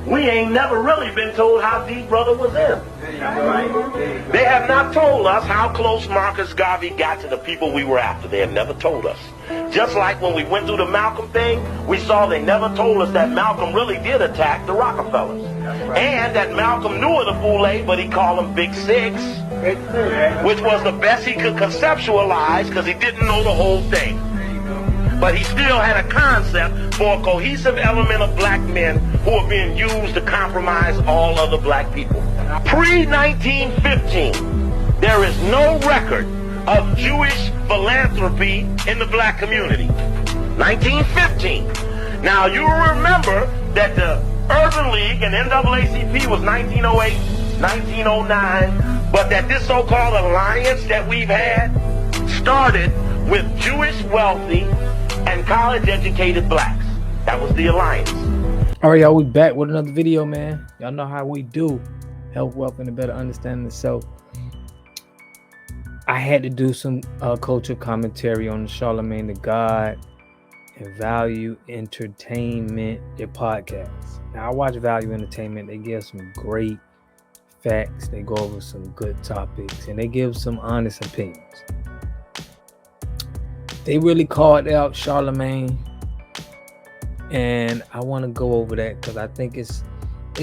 We ain't never really been told how deep brother was in. They have not told us how close Marcus Garvey got to the people we were after. They have never told us. Just like when we went through the Malcolm thing, we saw they never told us that Malcolm really did attack the Rockefellers. And that Malcolm knew of the Boule, but he called them Big Six, which was the best he could conceptualize because he didn't know the whole thing. But he still had a concept for a cohesive element of black men who are being used to compromise all other black people. Pre-1915, there is no record of Jewish philanthropy in the black community. 1915. Now you remember that the Urban League and NAACP was 1908, 1909, but that this so-called alliance that we've had started with Jewish wealthy and college-educated blacks. That was the alliance. All right, y'all, we back with another video, man. Y'all know how we do. Health, wealth, and a better understanding of self. I had to do some culture commentary on the Charlamagne the God and Value Entertainment, their podcast. Now, I watch Value Entertainment. They give some great facts. They go over some good topics, and they give some honest opinions. They really called out Charlamagne, and I want to go over that because I think it's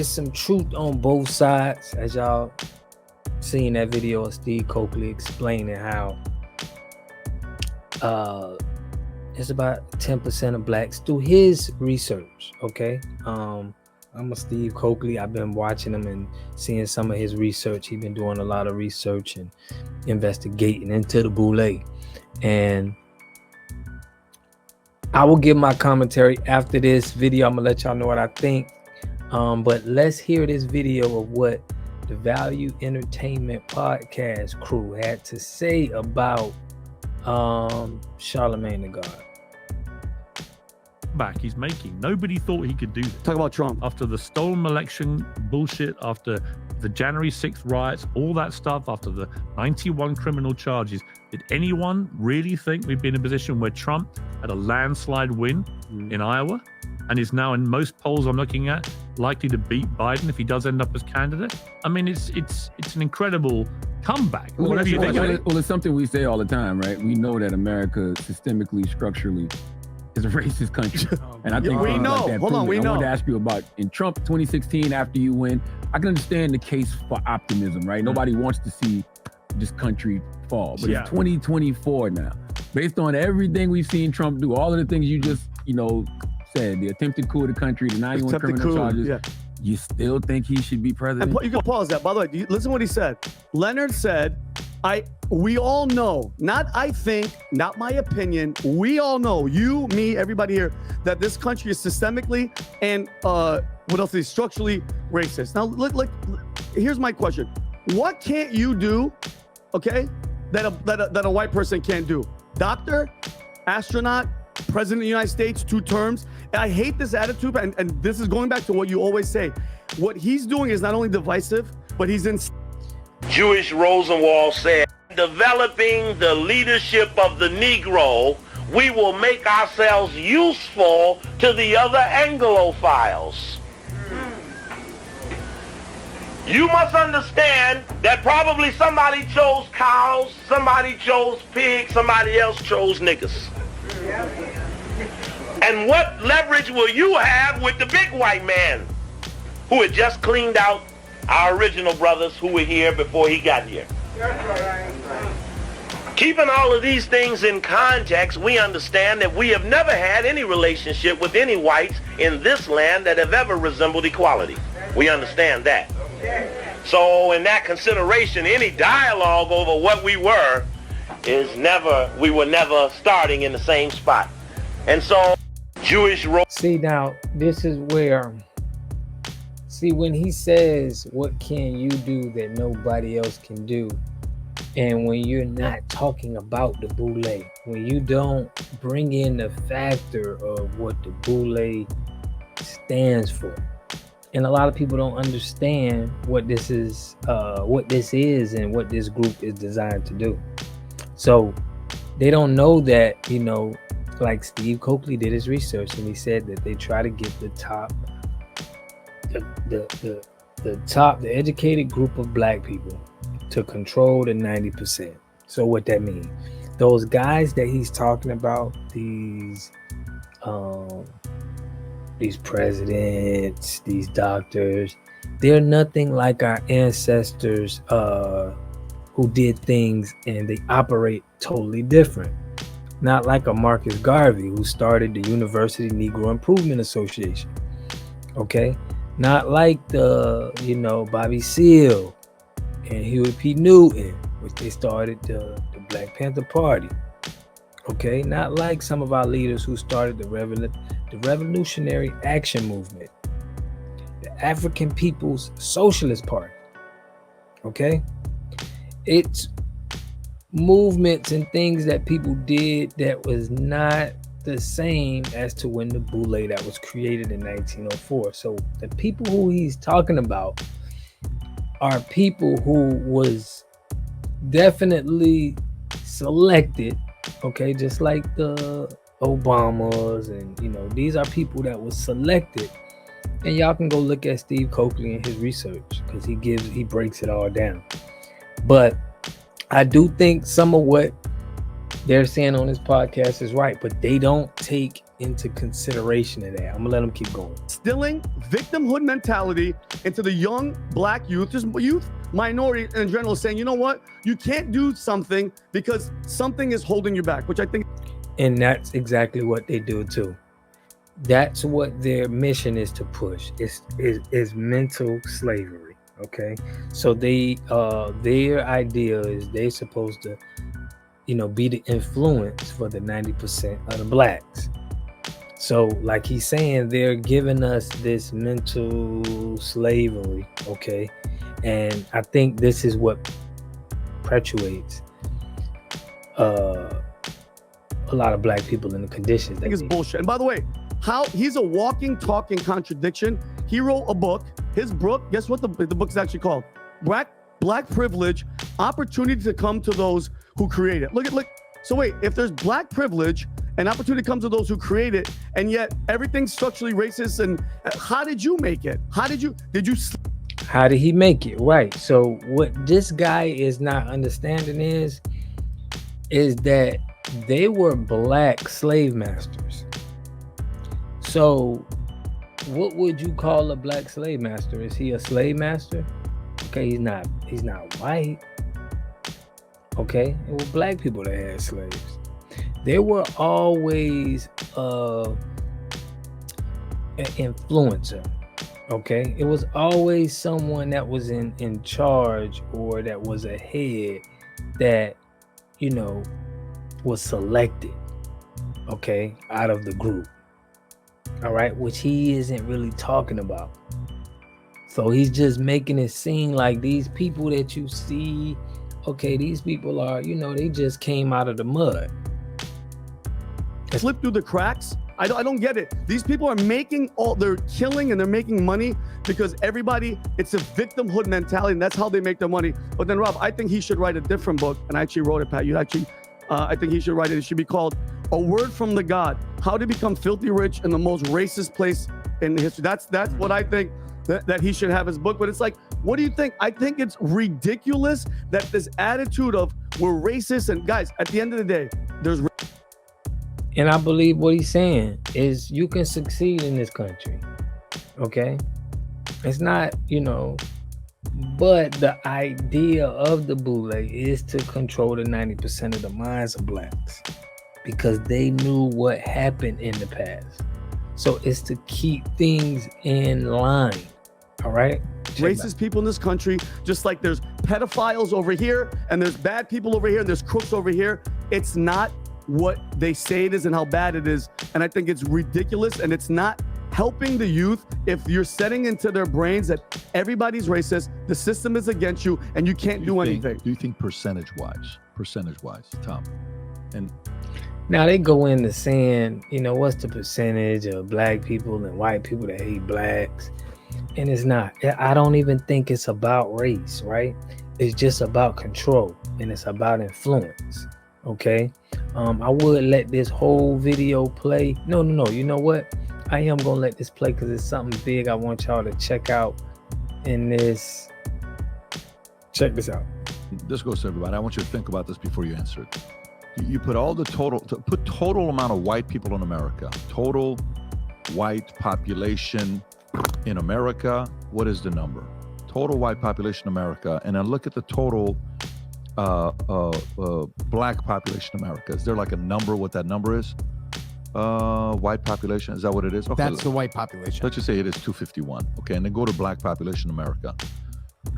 some truth on both sides. As y'all seen that video of Steve Coakley explaining how it's about 10% of blacks through his research. Okay, I'm a Steve Coakley. I've been watching him and seeing some of his research. He's been doing a lot of research and investigating into the Boule, and I will give my commentary after this video. I'm gonna let y'all know what I think. But let's hear this video of what the Value Entertainment podcast crew had to say about Charlamagne the God. Back he's making. Nobody thought he could do this. Talk about Trump. After the stolen election bullshit, after the January 6th riots, all that stuff, after the 91 criminal charges, did anyone really think we'd be in a position where Trump had a landslide win in Iowa and is now in most polls I'm looking at likely to beat Biden if he does end up as candidate? I mean, it's an incredible comeback. Well, it's something we say all the time, right? We know that America systemically, structurally is a racist country. And I think we know. Like that Hold on, we know. I wanted to ask you about in Trump 2016 after you win. I can understand the case for optimism, right? Nobody wants to see this country fall. But it's 2024 now. Based on everything we've seen Trump do, all of the things you just, said, the attempted coup of the country, the 91 criminal charges, you still think he should be president? And you can pause that. By the way, listen to what he said. Leonard said, we all know, not I think, not my opinion, we all know, you, me, everybody here, that this country is systemically and what else is structurally racist. Now, look, here's my question. What can't you do, okay, that a white person can't do? Doctor, astronaut, president of the United States, 2 terms. And I hate this attitude, and this is going back to what you always say. What he's doing is not only divisive, but he's in... Jewish Rosenwald said, developing the leadership of the Negro, we will make ourselves useful to the other Anglophiles. You must understand that probably somebody chose cows, somebody chose pigs, somebody else chose niggas. And what leverage will you have with the big white man who had just cleaned out our original brothers who were here before he got here? Keeping all of these things in context, we understand that we have never had any relationship with any whites in this land that have ever resembled equality. We understand that. So in that consideration, any dialogue over what we were we were never starting in the same spot. And so Jewish... See, now, this is where... See, when he says, what can you do that nobody else can do? And when you're not talking about the Boule, when you don't bring in the factor of what the Boule stands for. And a lot of people don't understand what this is and what this group is designed to do. So they don't know that, like Steve Coakley did his research and he said that they try to get the top the educated group of black people to control the 90%. So what that means, those guys that he's talking about, these presidents, these doctors, they're nothing like our ancestors who did things and they operate totally different. Not like a Marcus Garvey who started the University Negro Improvement Association. Okay? Not like the, Bobby Seale and Huey P. Newton, which they started the Black Panther Party. Okay? Not like some of our leaders who started the Revolutionary Action Movement, the African People's Socialist Party. Okay? It's movements and things that people did that was not the same as to when the boule that was created in 1904. So the people who he's talking about are people who was definitely selected, okay, just like the Obamas, and these are people that was selected. And y'all can go look at Steve Coakley and his research, because he breaks it all down. But I do think some of what they're saying on this podcast is right, but they don't take into consideration of that. I'm gonna let them keep going. Instilling victimhood mentality into the young black youth, just youth, minority in general, saying, you know what, you can't do something because something is holding you back, which I think. And that's exactly what they do too. That's what their mission is to push. Is mental slavery. Okay, so their idea is they're supposed to, be the influence for the 90% of the blacks. So like he's saying, they're giving us this mental slavery. Okay, and I think this is what perpetuates a lot of black people in the conditions. I think it's bullshit. And by the way, he's a walking, talking contradiction. He wrote a book. His book, guess what the book's actually called? Black Privilege, Opportunity to Come to Those Who Create It. Look. So wait, if there's black privilege and opportunity comes to those who create it, and yet everything's structurally racist, and how did you make it? How did you how did he make it? Right. So what this guy is not understanding is that they were black slave masters. So what would you call a black slave master? Is he a slave master? Okay, he's not white. Okay, it was black people that had slaves. They were always an influencer. Okay, it was always someone that was in charge, or that was a head that was selected, okay, out of the group. All right, which he isn't really talking about. So he's just making it seem like these people that you see, okay, these people are, they just came out of the mud. Slip through the cracks. I don't get it. These people are they're killing and they're making money because it's a victimhood mentality, and that's how they make their money. But then, Rob, I think he should write a different book, and I actually wrote it, Pat. I think he should write it. It should be called A Word from the God: How to Become Filthy Rich in the Most Racist Place in History. That's what I think that he should have his book. But it's like, what do you think? I think it's ridiculous that this attitude of we're racist, and guys, at the end of the day, and I believe what he's saying is you can succeed in this country. Okay? It's not, but the idea of the boule is to control the 90% of the minds of blacks, because they knew what happened in the past. So it's to keep things in line. All right? Racist people in this country, just like there's pedophiles over here, and there's bad people over here, and there's crooks over here. It's not what they say it is and how bad it is. And I think it's ridiculous, and it's not helping the youth if you're setting into their brains that everybody's racist, the system is against you, and you can't do anything. Do you think percentage-wise, Tom? And now they go into saying, what's the percentage of black people and white people that hate blacks? And it's not. I don't even think it's about race, right? It's just about control, and it's about influence. Okay, I would let this whole video play. No. You know what? I am gonna let this play because it's something big I want y'all to check out in this. Check this out. This goes to everybody. I want you to think about this before you answer it. You put all the total amount of white people in America, total white population in America. What is the number? Total white population in America, and then look at the total black population in America. Is there like a number? What that number is? White population. Is that what it is? Okay, That's the white population. let's just say it is 251. Okay, and then go to black population in America.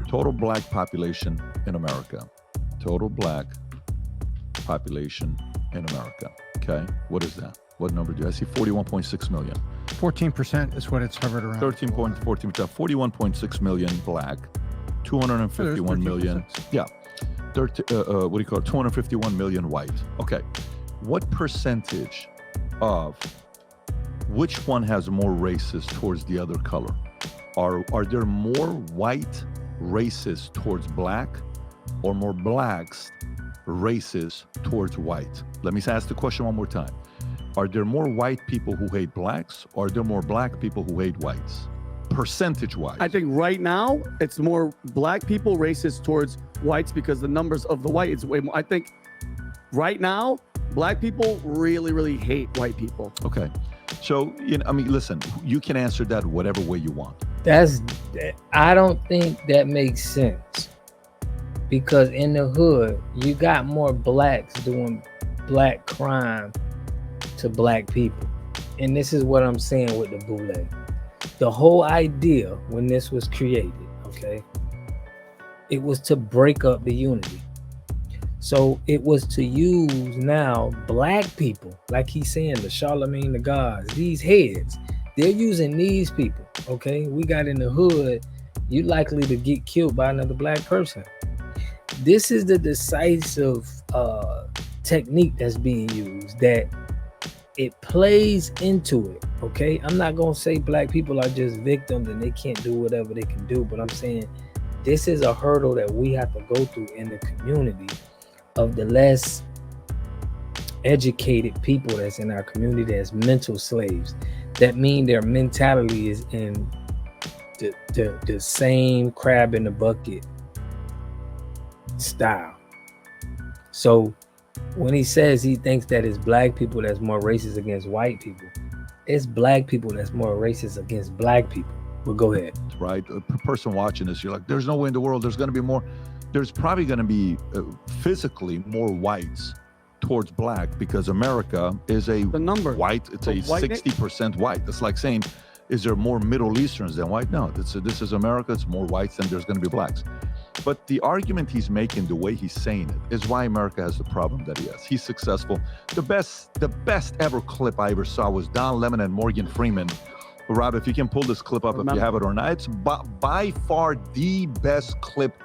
Total black population in America. Total black population in America. Okay, what is that? What number do I see? 41.6 million. 14% is what it's hovered around. 13.14%. 41.6 million black. 251 million. Yeah. What do you call it? 251 million white. Okay. What percentage of which one has more races towards the other color? Are there more white races towards black or more blacks races towards white? Let me ask the question one more time. Are there more white people who hate blacks or are there more black people who hate whites? Percentage wise. I think right now it's more black people racist towards whites because the numbers of the white is way more. I think right now black people really, really hate white people. Okay. So, I mean, listen, you can answer that whatever way you want. I don't think that makes sense because in the hood, you got more blacks doing black crime to black people. And this is what I'm saying with the boule. The whole idea when this was created, okay, it was to break up the unity. So it was to use now black people, like he's saying, the Charlamagne, the gods, these heads, they're using these people, okay? We got in the hood, you likely to get killed by another black person. This is the decisive technique that's being used, that it plays into it, okay? I'm not gonna say black people are just victims and they can't do whatever they can do, but I'm saying this is a hurdle that we have to go through in the community of the less educated people that's in our community as mental slaves. That mean their mentality is in the same crab in the bucket style. So when he says he thinks that it's black people that's more racist against white people, it's black people that's more racist against black people. But go ahead. Right? A person watching this, you're like, there's no way in the world there's going to be more. There's probably going to be physically more whites towards black because America is a white. It's a 60% white. It's like saying, is there more Middle Easterns than white? No, this is America. It's more whites than there's going to be blacks. But the argument he's making, the way he's saying it, is why America has the problem that he has. He's successful. The best ever clip I ever saw was Don Lemon and Morgan Freeman. Rob, if you can pull this clip up, if you have it or not, it's by far the best clip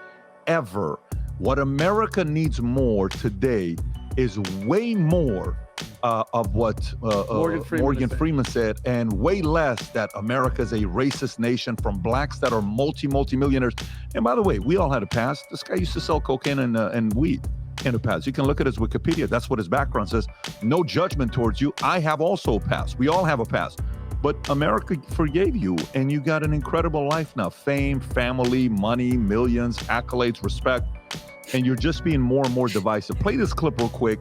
ever. What America needs more today is way more of what Morgan Freeman said, and way less that America is a racist nation from blacks that are multi-millionaires. And by the way, we all had a past. This guy used to sell cocaine and weed in the past. You can look at his Wikipedia. That's what his background says. No judgment towards you. I have also a past. We all have a past. But America forgave you, and you got an incredible life now. Fame, family, money, millions, accolades, respect. And you're just being more and more divisive. Play this clip real quick,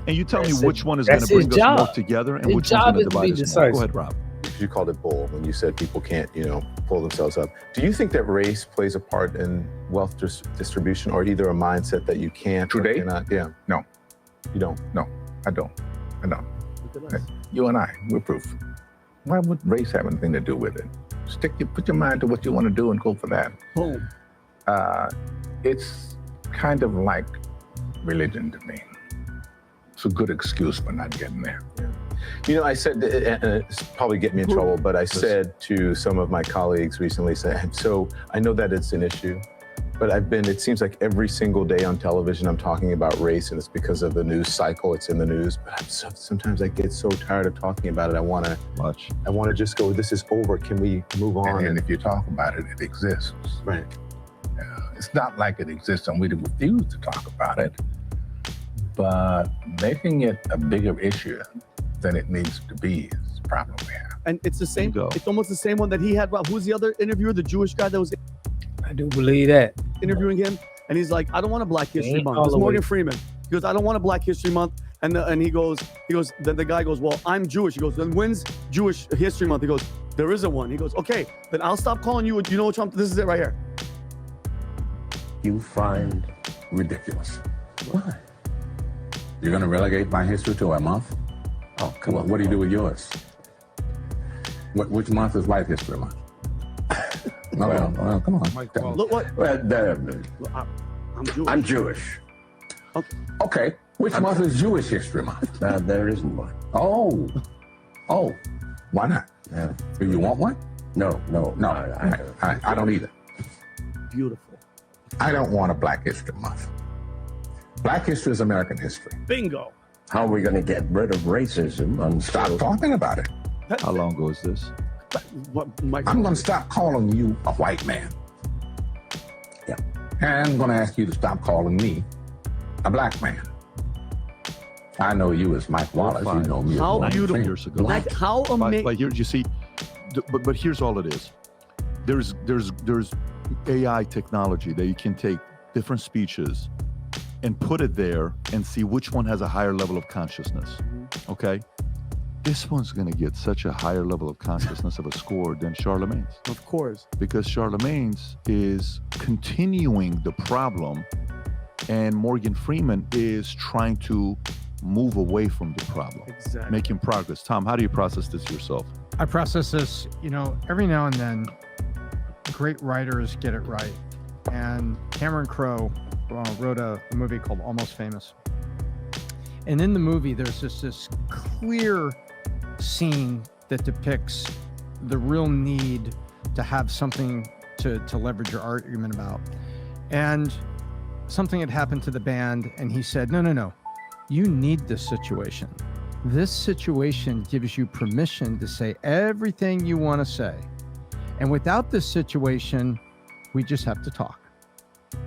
and you tell me which one is going to bring us more together and which one's going to divide us more. Go ahead, Rob. You called it bull when you said people can't, pull themselves up. Do you think that race plays a part in wealth distribution, or either a mindset that you can't today? Or cannot? Yeah. No. You don't? No, I don't. You and I, we're proof. Why would race have anything to do with it? Put your mind to what you want to do and go for that. Boom. It's kind of like religion to me. It's a good excuse for not getting there. Yeah. I said, and it's probably get me in trouble, but I said to some of my colleagues recently, so I know that it's an issue, but it seems like every single day on television, I'm talking about race, and it's because of the news cycle. It's in the news, but sometimes I get so tired of talking about it. I want to just go, this is over. Can we move on? And if you talk about it, it exists. Right. It's not like it exists and we refuse to talk about it, but making it a bigger issue than it needs to be is the problem we have. And it's the same. Bingo. It's almost the same one that he had. Who's the other interviewer? The Jewish guy that was I do believe that. interviewing him, and he's like, I don't want a Black History ain't Month. all It's the way- Morgan Freeman. He goes, I don't want a Black History Month. And he goes, then the guy goes, well, I'm Jewish. He goes, then when's Jewish History Month? He goes, there isn't one. He goes, okay, then I'll stop calling you. You know what, Trump? This is it right here. You find ridiculous. Why? You're going to relegate my history to a month? Oh, come on. What do you do with yours? Which month is White History Month? Well, come on. Look what? Well, I'm Jewish. I'm Jewish. Okay. Which month is Jewish History Month? There isn't one. Oh. Why not? Do you want one? No. I don't either. Beautiful. I don't want a Black History Month. Black history is American history. Bingo. How are we going to get rid of racism? Stop talking about it. How long ago is this? I'm going to stop calling you a white man. Yeah. And I'm going to ask you to stop calling me a black man. I know you as Mike Wallace. You know me as How Black beautiful. Years ago. Like how amazing. But here you see, but here's all it is. There's AI technology that you can take different speeches and put it there and see which one has a higher level of consciousness. Okay, this one's gonna get such a higher level of consciousness of a score than Charlamagne's. Of course. Because Charlamagne's is continuing the problem, and Morgan Freeman is trying to move away from the problem, Exactly. making progress. Tom, how do you process this yourself? I process this, every now and then, great writers get it right. And Cameron Crowe wrote a movie called Almost Famous. And in the movie, there's this clear scene that depicts the real need to have something to leverage your argument about. And something had happened to the band, and he said, no. You need this situation. This situation gives you permission to say everything you want to say. And without this situation, we just have to talk.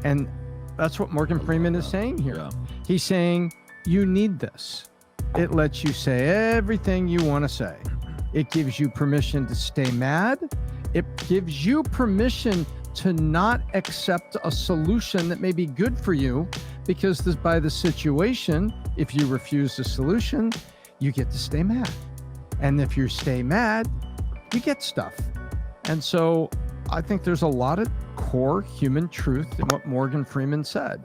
And that's what Morgan Freeman is saying here. Yeah. He's saying, you need this. It lets you say everything you want to say. It gives you permission to stay mad. It gives you permission to not accept a solution that may be good for you, because by the situation, if you refuse the solution, you get to stay mad. And if you stay mad, you get stuff. And so I think there's a lot of core human truth in what Morgan Freeman said.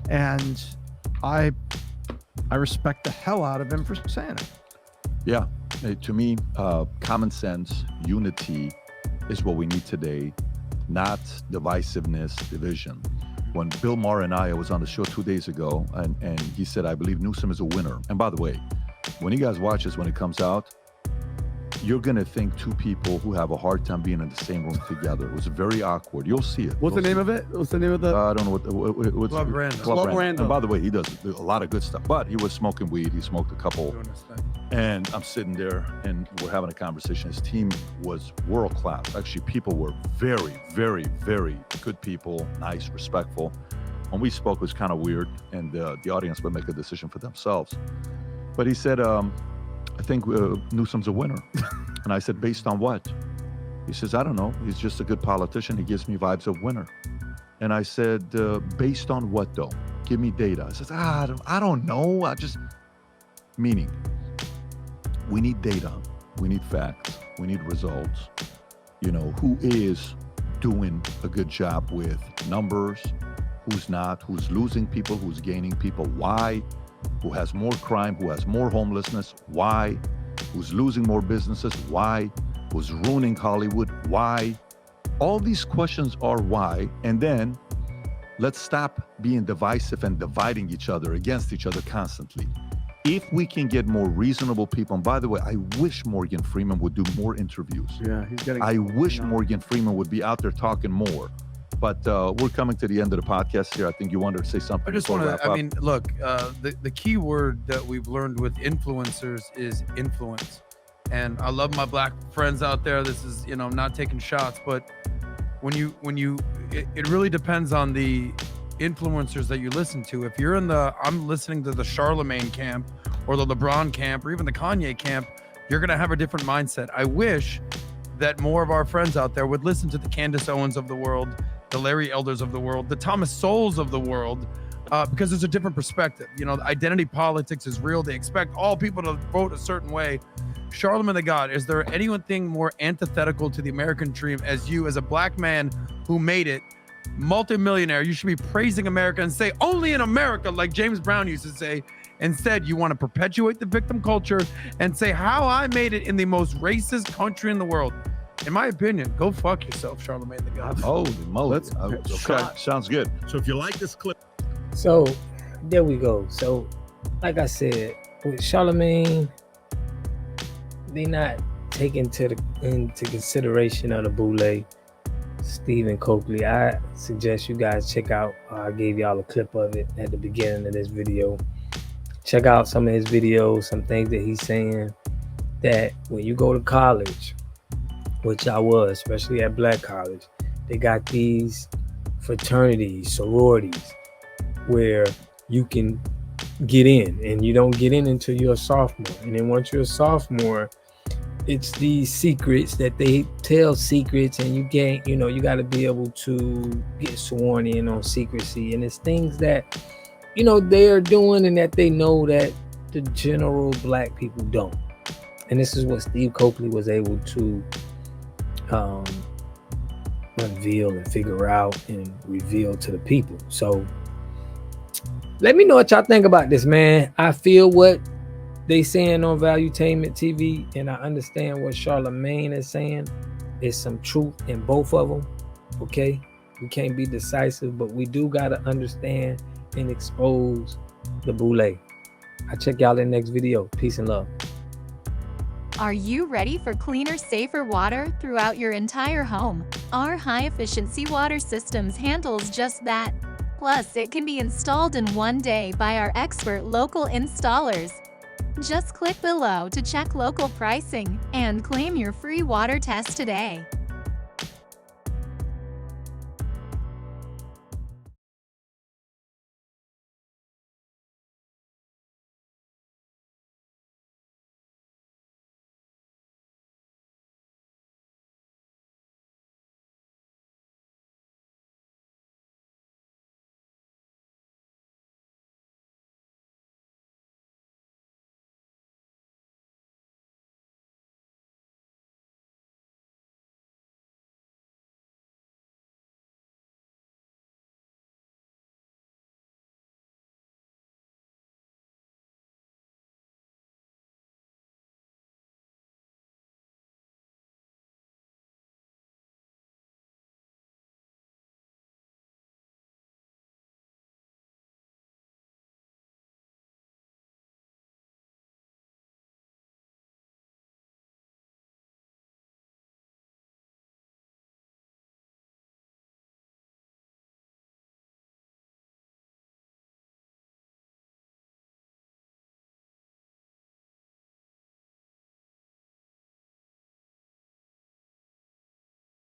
And I respect the hell out of him for saying it. Yeah, to me, common sense, unity is what we need today, not divisiveness, division. When Bill Maher and I was on the show 2 days ago, and he said, I believe Newsom is a winner. And by the way, when you guys watch this, when it comes out, you're going to think two people who have a hard time being in the same room together. It was very awkward. You'll see it. What's the name of it? What's the name of the? I don't know what's Club Random. Club Random. And by the way, he does a lot of good stuff, but he was smoking weed. He smoked a couple. And I'm sitting there and we're having a conversation. His team was world class. Actually, people were very, very, very good people, nice, respectful. When we spoke, it was kind of weird, and the audience would make a decision for themselves. But he said, I think Newsom's a winner. And I said, based on what? He says, I don't know. He's just a good politician. He gives me vibes of winner. And I said, based on what though? Give me data. He says, I don't know. Meaning, we need data, we need facts, we need results. Who is doing a good job with numbers, who's not, who's losing people, who's gaining people, why, who has more crime, who has more homelessness, why, who's losing more businesses, why, who's ruining Hollywood, why. All these questions are why, and then let's stop being divisive and dividing each other against each other constantly. If we can get more reasonable people, and by the way, I wish Morgan Freeman would do more interviews. Yeah, he's getting. I wish Morgan Freeman would be out there talking more. But we're coming to the end of the podcast here. I think you wanted to say something. I just want to, look, the key word that we've learned with influencers is influence. And I love my black friends out there. This is, I'm not taking shots, but it really depends on the influencers that you listen to. If you're I'm listening to the Charlamagne camp or the LeBron camp or even the Kanye camp, you're going to have a different mindset. I wish that more of our friends out there would listen to the Candace Owens of the world, the Larry Elders of the world, the Thomas Sowells of the world, because there's a different perspective. You know, identity politics is real. They expect all people to vote a certain way. Charlamagne the God, is there anything more antithetical to the American dream as you, as a black man who made it, multimillionaire? You should be praising America and say, only in America, like James Brown used to say. Instead, you want to perpetuate the victim culture and say how I made it in the most racist country in the world. In my opinion, go fuck yourself, Charlamagne the God. Holy moly. Okay, sounds good. So if you like this clip. So there we go. So like I said, with Charlamagne, they not taking into consideration of the boule. Stephen Coakley, I suggest you guys check out, I gave y'all a clip of it at the beginning of this video. Check out some of his videos, some things that he's saying, that when you go to college, which I was, especially at black college, they got these fraternities, sororities, where you can get in, and you don't get in until you're a sophomore. And then once you're a sophomore, it's these secrets that they tell secrets, and you can't, you got to be able to get sworn in on secrecy. And it's things that, they're doing and that they know that the general black people don't. And this is what Steve Coakley was able to unveil and figure out and reveal to the people. So let me know what y'all think about this, man. I feel what they saying on Valuetainment TV, and I understand what Charlamagne is saying. There's some truth in both of them, okay? We can't be decisive, but we do got to understand and expose the boule. I'll check y'all in the next video. Peace and love. Are you ready for cleaner, safer water throughout your entire home? Our high-efficiency water systems handles just that. Plus, it can be installed in one day by our expert local installers. Just click below to check local pricing and claim your free water test today.